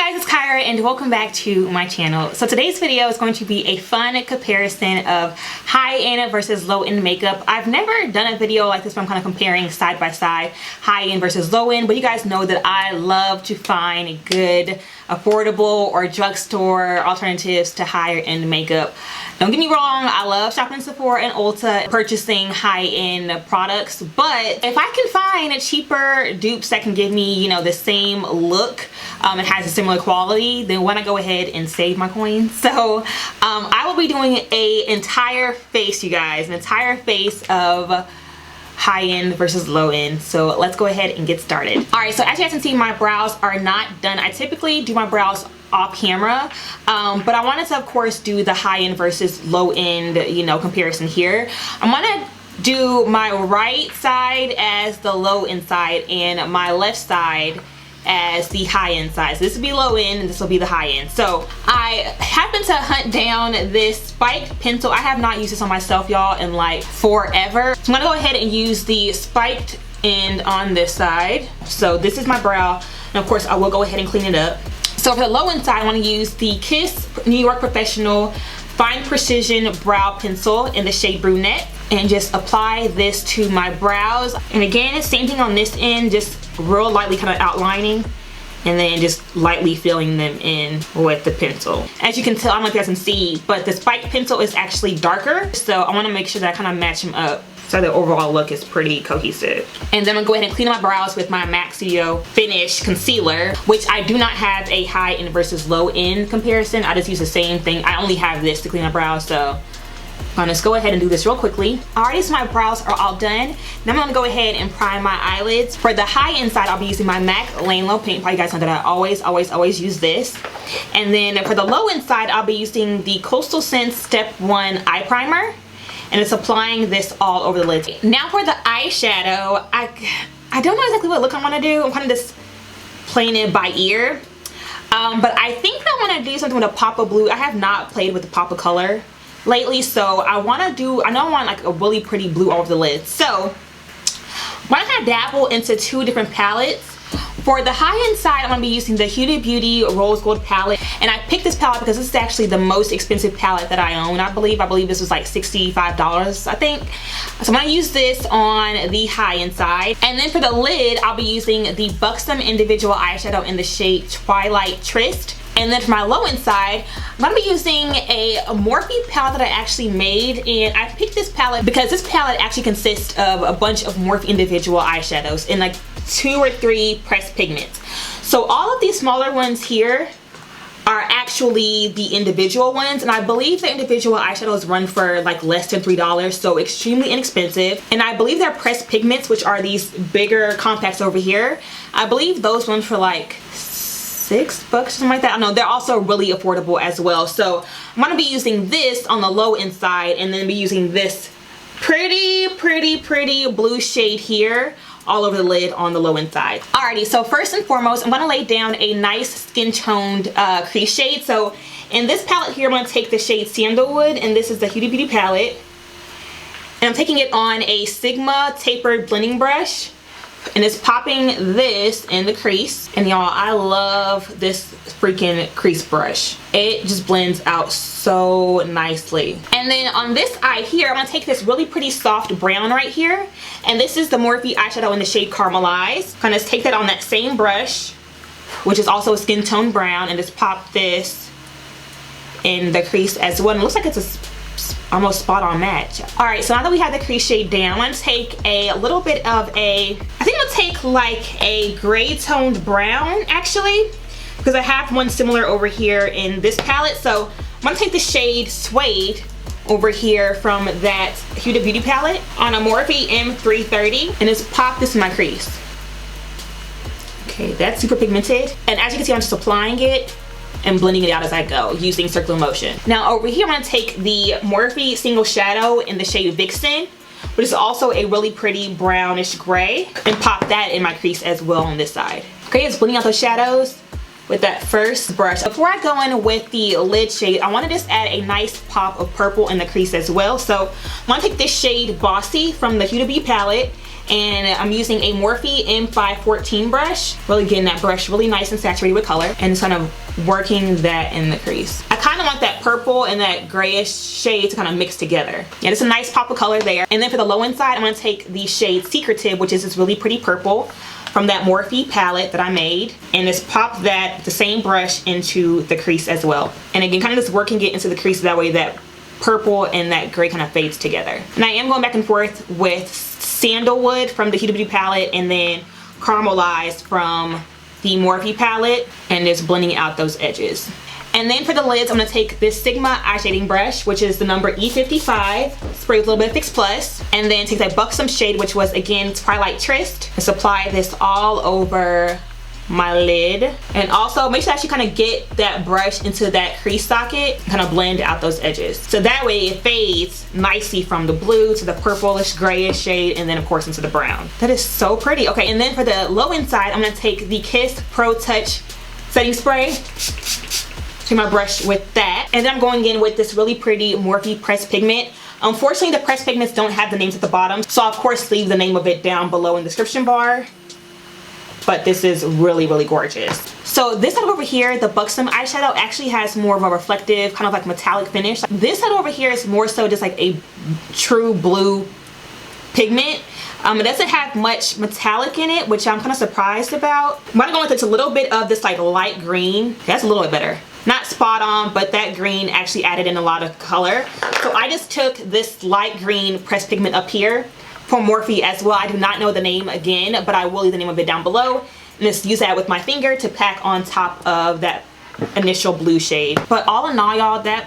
guys, it's Kyra and welcome back to my channel. So today's video is going to be a fun comparison of high-end versus low-end makeup. I've never done a video like this where I'm kind of comparing side by side high-end versus low-end, but you guys know that I love to find good, affordable, or drugstore alternatives to higher-end makeup. Don't get me wrong, I love shopping in Sephora and Ulta, purchasing high-end products, but if I can find cheaper dupes that can give me, you know, the same look and has a similar quality, then why not go ahead and save my coins? So I will be doing an entire face, you guys, an entire face of high-end versus low-end. So let's go ahead and get started. All right, so as you guys can see, my brows are not done. I typically do my brows off camera, but I wanted to of course do the high-end versus low-end, you know, comparison here. I'm gonna do my right side as the low-end side and my left side as the high-end side. So this will be low-end and this will be the high-end. So I happened to hunt down this spiked pencil. I have not used this on myself, y'all, in like forever. So I'm gonna go ahead and use the spiked end on this side. So this is my brow, and of course I will go ahead and clean it up. So for the low-end side, I want to use the Kiss New York Professional Fine Precision Brow Pencil in the shade Brunette, and just apply this to my brows. And again, same thing on this end, just real lightly kind of outlining and then just lightly filling them in with the pencil. As you can tell, I don't know if you guys can see, but the spiked pencil is actually darker, so I want to make sure that I kind of match them up so the overall look is pretty cohesive. And then I'm gonna go ahead and clean up my brows with my MAC Studio Finish Concealer, which I do not have a high-end versus low-end comparison. I just use the same thing. I only have this to clean my brows, so I'm just go ahead and do this real quickly. Alrighty, so my brows are all done. Now I'm gonna go ahead and prime my eyelids. For the high-end side, I'll be using my MAC Layin Low Paint Pot. You guys know that I always use this. And then for the low-end side, I'll be using the Coastal Scents Step 1 Eye Primer. And it's applying this all over the lid. Now for the eyeshadow, I don't know exactly what look I want to do. I'm kind of just playing it by ear. But I think I want to do something with a pop of blue. I have not played with the pop of color lately, so I know I want like a really pretty blue all over the lid. So why don't I dabble into two different palettes. For the high-end side, I'm going to be using the Huda Beauty Rose Gold palette, and I picked this palette because this is actually the most expensive palette that I own. I believe this was like $65, I think. So I'm going to use this on the high-end side. And then for the lid, I'll be using the Buxom Individual Eyeshadow in the shade Twilight Tryst. And then for my low-end side, I'm going to be using a Morphe palette that I actually made. And I picked this palette because this palette actually consists of a bunch of Morphe individual eyeshadows in like 2 or 3 pressed pigments. So all of these smaller ones here are actually the individual ones, and I believe the individual eyeshadows run for like less than $3, so extremely inexpensive. And I believe they're pressed pigments, which are these bigger compacts over here. I believe those ones for like $6, something like that. I know they're also really affordable as well. So I'm gonna be using this on the low end side, and then be using this pretty blue shade here all over the lid on the low end side. Alrighty, so first and foremost, I'm gonna lay down a nice skin toned crease shade. So in this palette here, I'm gonna take the shade Sandalwood, and this is the Huda Beauty palette. And I'm taking it on a Sigma tapered blending brush, and it's popping this in the crease. And y'all, I love this freaking crease brush. It just blends out so nicely. And then on this eye here, I'm gonna take this really pretty soft brown right here, and this is the Morphe eyeshadow in the shade Carmelized. Kind of take that on that same brush, which is also a skin tone brown, and just pop this in the crease as well. And it looks like it's a almost spot on match. All right, so now that we have the crease shade down, I'm gonna take a little bit of I think I'll take like a gray toned brown actually, because I have one similar over here in this palette. So I'm gonna take the shade Suede over here from that Huda Beauty palette on a Morphe M330, and just pop this in my crease. Okay, that's super pigmented. And as you can see, I'm just applying it and blending it out as I go using circular motion. Now over here, I'm gonna take the Morphe Single Shadow in the shade Vixen, which is also a really pretty brownish gray, and pop that in my crease as well on this side. Okay, just blending out those shadows with that first brush. Before I go in with the lid shade, I want to just add a nice pop of purple in the crease as well. So I'm gonna take this shade Bossy from the Huda Beauty palette, And I'm using a Morphe M514 brush. Really getting that brush really nice and saturated with color. And just kind of working that in the crease. I kind of want that purple and that grayish shade to kind of mix together. Yeah, it's a nice pop of color there. And then for the low end side, I'm going to take the shade Secretive, which is this really pretty purple from that Morphe palette that I made, and just pop that, the same brush, into the crease as well. And again, kind of just working it into the crease that way that purple and that gray kind of fades together. And I am going back and forth with Sandalwood from the Huda Beauty palette and then Carmelized from the Morphe palette, and just blending out those edges. And then for the lids, I'm going to take this Sigma eye shading brush, which is the number E55, spray with a little bit of Fix Plus, and then take that Buxom shade, which was again Twilight Tryst, and apply this all over my lid. And also make sure that you kind of get that brush into that crease socket, kind of blend out those edges. So that way it fades nicely from the blue to the purplish grayish shade, and then of course into the brown. That is so pretty. Okay, and then for the low end side, I'm going to take the Kiss Pro Touch setting spray. Take my brush with that, and then I'm going in with this really pretty Morphe pressed pigment. Unfortunately, the pressed pigments don't have the names at the bottom, so I'll of course leave the name of it down below in the description bar. But this is really, really gorgeous. So this side over here, the Buxom eyeshadow, actually has more of a reflective, kind of like metallic finish. This side over here is more so just like a true blue pigment. It doesn't have much metallic in it, which I'm kind of surprised about. I'm gonna go with a little bit of this like light green. That's a little bit better. Not spot on, but that green actually added in a lot of color. So I just took this light green pressed pigment up here from Morphe as well. I do not know the name again, but I will leave the name of it down below. And just use that with my finger to pack on top of that initial blue shade. But all in all, y'all, that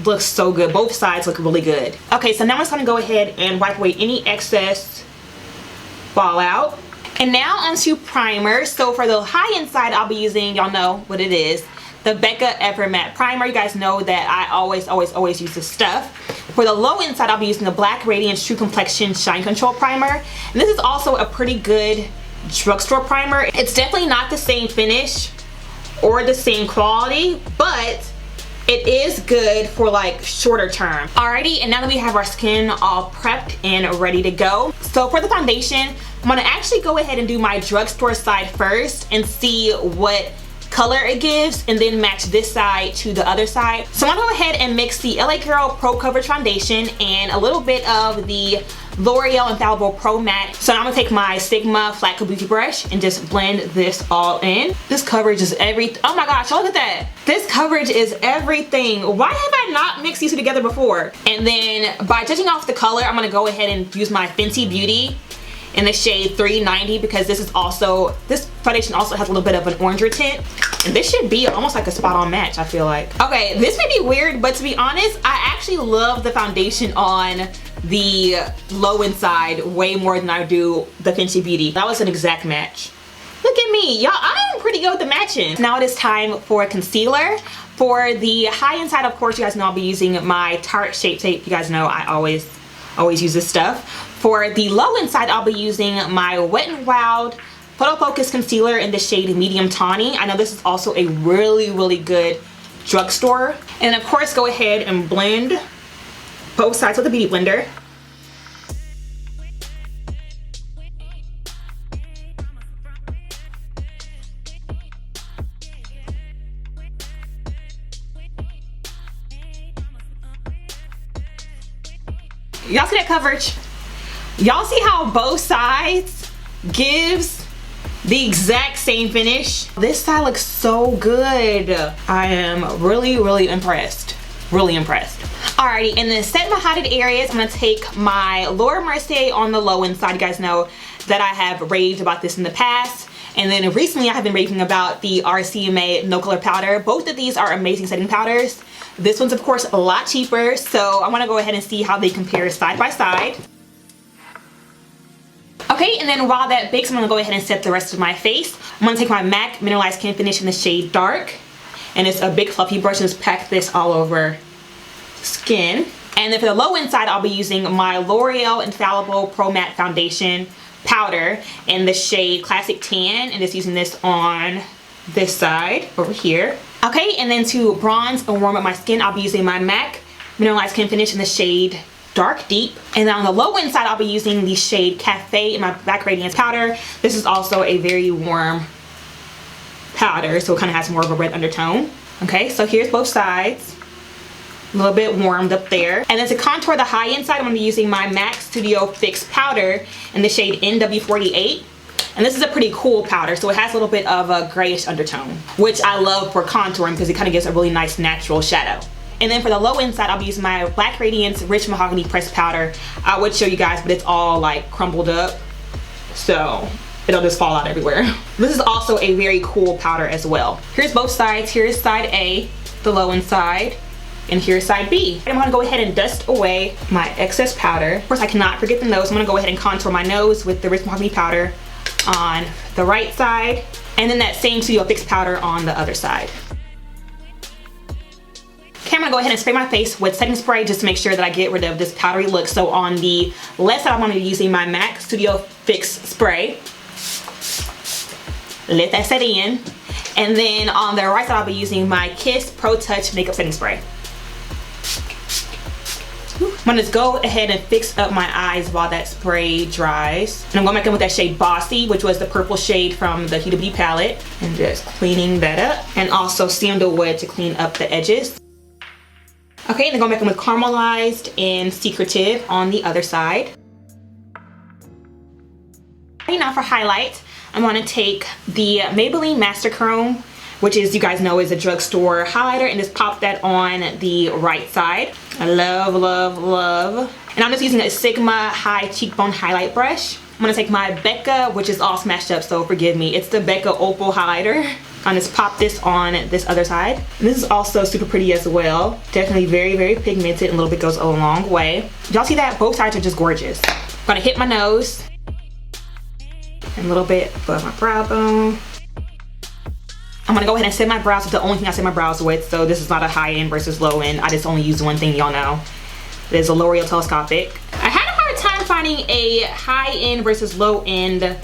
looks so good. Both sides look really good. Okay, so now I'm just gonna go ahead and wipe away any excess fallout. And now onto primer. So for the high end side, I'll be using, y'all know what it is, the Becca Ever Matte Primer. You guys know that I always use this stuff. For the low end side, I'll be using the Black Radiance True Complexion Shine Control Primer. And this is also a pretty good drugstore primer. It's definitely not the same finish or the same quality, but it is good for like shorter term. Alrighty, and now that we have our skin all prepped and ready to go. So for the foundation, I'm gonna actually go ahead and do my drugstore side first and see what color it gives, and then match this side to the other side. So I'm gonna go ahead and mix the LA Girl Pro Coverage Foundation and a little bit of the L'Oreal Infallible Pro Matte. So I'm gonna take my Sigma flat kabuki brush and just blend this all in. This coverage is oh my gosh, look at that. This coverage is everything. Why have I not mixed these two together before? And then by judging off the color, I'm gonna go ahead and use my Fenty Beauty in the shade 390, because this foundation also has a little bit of an oranger tint, and this should be almost like a spot on match, I feel like. Okay, this may be weird, but to be honest, I actually love the foundation on the low end side way more than I do the Fenty Beauty. That was an exact match. Look at me, y'all, I'm pretty good with the matching. Now it is time for concealer. For the high end side, of course, you guys know I'll be using my Tarte Shape Tape. You guys know I always use this stuff. For the low end side, I'll be using my Wet n Wild Photo Focus Concealer in the shade Medium Tawny. I know this is also a really, really good drugstore. And of course, go ahead and blend both sides with the Beauty Blender. Y'all see that coverage? Y'all see how both sides gives the exact same finish? This side looks so good. I am really, really impressed. Really impressed. Alrighty, and then set my highlighted areas, I'm gonna take my Laura Mercier on the low end side. You guys know that I have raved about this in the past. And then recently I have been raving about the RCMA No Color Powder. Both of these are amazing setting powders. This one's of course a lot cheaper, so I'm gonna go ahead and see how they compare side by side. Okay, and then while that bakes, I'm gonna go ahead and set the rest of my face. I'm gonna take my MAC Mineralized Skin Finish in the shade Dark, and it's a big fluffy brush, and just pack this all over skin. And then for the low end side, I'll be using my L'Oreal Infallible Pro Matte Foundation Powder in the shade Classic Tan, and just using this on this side over here. Okay, and then to bronze and warm up my skin, I'll be using my MAC Mineralized Skin Finish in the shade dark deep. And then on the low end side, I'll be using the shade Cafe in my Black Radiance powder. This is also a very warm powder, so it kind of has more of a red undertone. Okay, so here's both sides. A little bit warmed up there. And then to contour the high end side, I'm going to be using my MAC Studio Fix powder in the shade NW48. And this is a pretty cool powder, so it has a little bit of a grayish undertone, which I love for contouring because it kind of gives a really nice natural shadow. And then for the low end side, I'll be using my Black Radiance Rich Mahogany Pressed Powder. I would show you guys, but it's all like crumbled up, so it'll just fall out everywhere. This is also a very cool powder as well. Here's both sides. Here's side A, the low end side, and here's side B. I'm gonna go ahead and dust away my excess powder. Of course, I cannot forget the nose. I'm gonna go ahead and contour my nose with the Rich Mahogany powder on the right side, and then that same Studio Fix powder on the other side. Okay, I'm gonna go ahead and spray my face with setting spray just to make sure that I get rid of this powdery look. So on the left side, I'm gonna be using my MAC Studio Fix spray. Let that set in. And then on the right side, I'll be using my Kiss Pro Touch Makeup Setting Spray. I'm gonna just go ahead and fix up my eyes while that spray dries. And I'm going back in with that shade Bossy, which was the purple shade from the Huda Beauty palette. And just cleaning that up. And also Sandalwood to clean up the edges. Okay, and then going back in with Carmelized and Secretive on the other side. Okay, now for highlight, I'm gonna take the Maybelline Master Chrome, which is, you guys know, is a drugstore highlighter, and just pop that on the right side. I love, love, love. And I'm just using a Sigma High Cheekbone Highlight Brush. I'm gonna take my Becca, which is all smashed up, so forgive me. It's the Becca Opal highlighter. I'm just pop this on this other side. And this is also super pretty as well. Definitely very, very pigmented, and a little bit goes a long way. Y'all see that? Both sides are just gorgeous. I'm gonna hit my nose. And a little bit above my brow bone. I'm gonna go ahead and set my brows with the only thing I set my brows with. So this is not a high end versus low end. I just only use one thing, y'all know. There's a L'Oreal Telescopic. I had a hard time finding a high end versus low end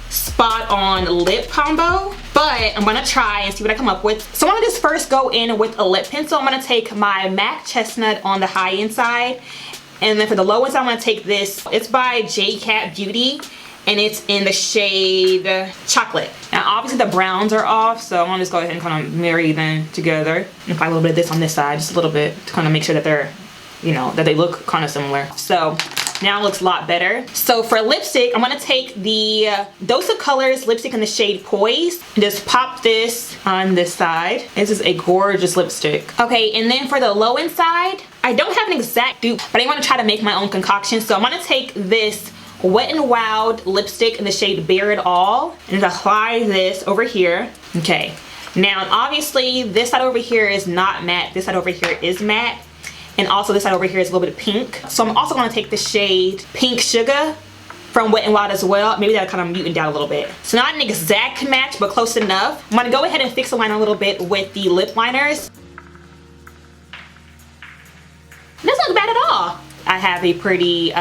spot on lip combo, but I'm gonna try and see what I come up with. So I'm gonna just first go in with a lip pencil. I'm gonna take my MAC Chestnut on the high end side, and then for the low end side, I'm gonna take this. It's by J-Cat Beauty, and it's in the shade Chocolate. Now obviously the browns are off, so I'm gonna just go ahead and kind of marry them together and apply a little bit of this on this side, just a little bit, to kind of make sure that they're, you know, that they look kind of similar. So now it looks a lot better. So for lipstick, I'm gonna take the Dose of Colors lipstick in the shade Poise and just pop this on this side. This is a gorgeous lipstick. Okay, and then for the low end side, I don't have an exact dupe, but I want to try to make my own concoction. So I'm gonna take this Wet n Wild lipstick in the shade Bare It All and apply this over here. Okay, now obviously this side over here is not matte, this side over here is matte. And also this side over here is a little bit pink. So I'm also gonna take the shade Pink Sugar from Wet n Wild as well. Maybe that'll kind of mutant down a little bit. So not an exact match, but close enough. I'm gonna go ahead and fix the line a little bit with the lip liners. This doesn't look bad at all. I have a pretty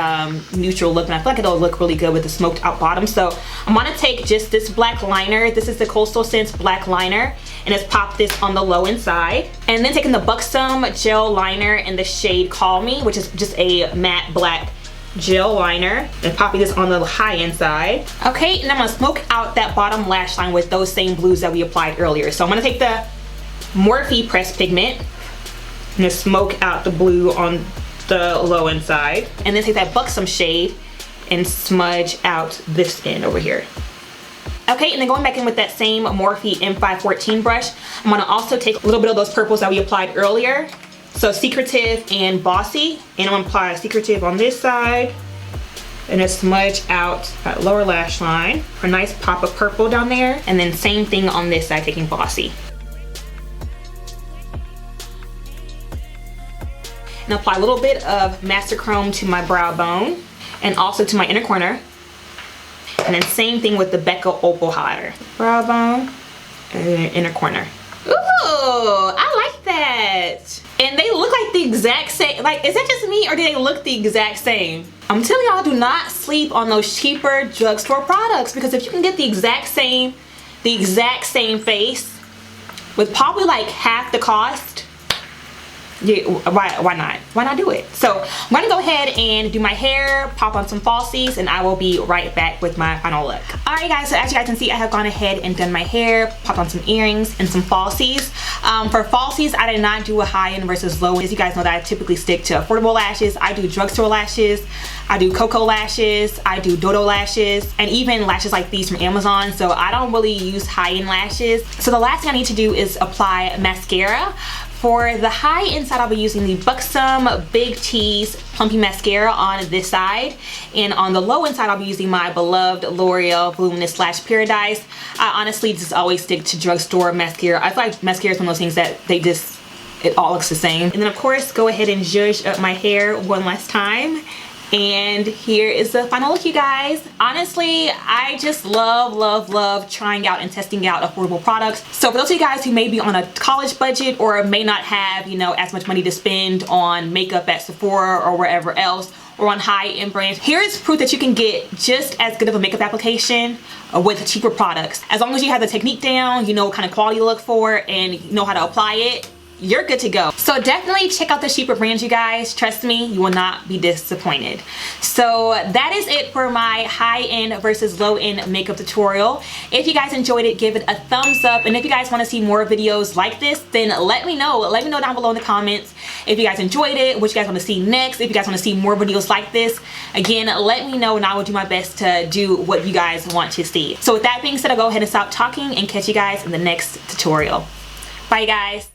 neutral look, and I feel like it'll look really good with the smoked out bottom. So I'm gonna take just this black liner. This is the Coastal Scents black liner, and just pop this on the low end side. And then taking the Buxom gel liner in the shade Call Me, which is just a matte black gel liner, and popping this on the high end side. Okay, and I'm gonna smoke out that bottom lash line with those same blues that we applied earlier. So I'm gonna take the Morphe pressed pigment and just smoke out the blue on the low end side, and then take that Buxom shade and smudge out this end over here. Okay, and then going back in with that same Morphe M514 brush, I'm gonna also take a little bit of those purples that we applied earlier. So Secretive and Bossy, and I'm gonna apply Secretive on this side and just smudge out that lower lash line for a nice pop of purple down there, and then same thing on this side, taking Bossy. And apply a little bit of Master Chrome to my brow bone and also to my inner corner. And then same thing with the Becca Opal highlighter. Brow bone and then inner corner. Ooh, I like that. And they look like the exact same. Like, is that just me or do they look the exact same? I'm telling y'all, do not sleep on those cheaper drugstore products, because if you can get the exact same face with probably like half the cost, Yeah, why not? Why not do it? So I'm gonna go ahead and do my hair, pop on some falsies, and I will be right back with my final look. Alright guys, so as you guys can see, I have gone ahead and done my hair, popped on some earrings and some falsies. For falsies, I did not do a high-end versus low-end. As you guys know that I typically stick to affordable lashes. I do drugstore lashes, I do Cocoa lashes, I do Dodo lashes, and even lashes like these from Amazon. So I don't really use high-end lashes. So the last thing I need to do is apply mascara. For the high inside, I'll be using the Buxom Big Tease Plumpy Mascara on this side. And on the low inside, I'll be using my beloved L'Oreal Voluminous Lash Paradise. I honestly just always stick to drugstore mascara. I feel like mascara is one of those things that it all looks the same. And then of course, go ahead and zhuzh up my hair one last time. And here is the final look, you guys. Honestly, I just love trying out and testing out affordable products. So for those of you guys who may be on a college budget or may not have, you know, as much money to spend on makeup at Sephora or wherever else, or on high-end brands, here is proof that you can get just as good of a makeup application with cheaper products. As long as you have the technique down, you know what kind of quality to look for, and you know how to apply it, you're good to go. So definitely check out the cheaper brands, you guys. Trust me, you will not be disappointed. So that is it for my high-end versus low-end makeup tutorial. If you guys enjoyed it, give it a thumbs up. And if you guys want to see more videos like this, then let me know. Let me know down below in the comments if you guys enjoyed it, what you guys want to see next, if you guys want to see more videos like this. Again, let me know and I will do my best to do what you guys want to see. So with that being said, I'll go ahead and stop talking and catch you guys in the next tutorial. Bye, guys.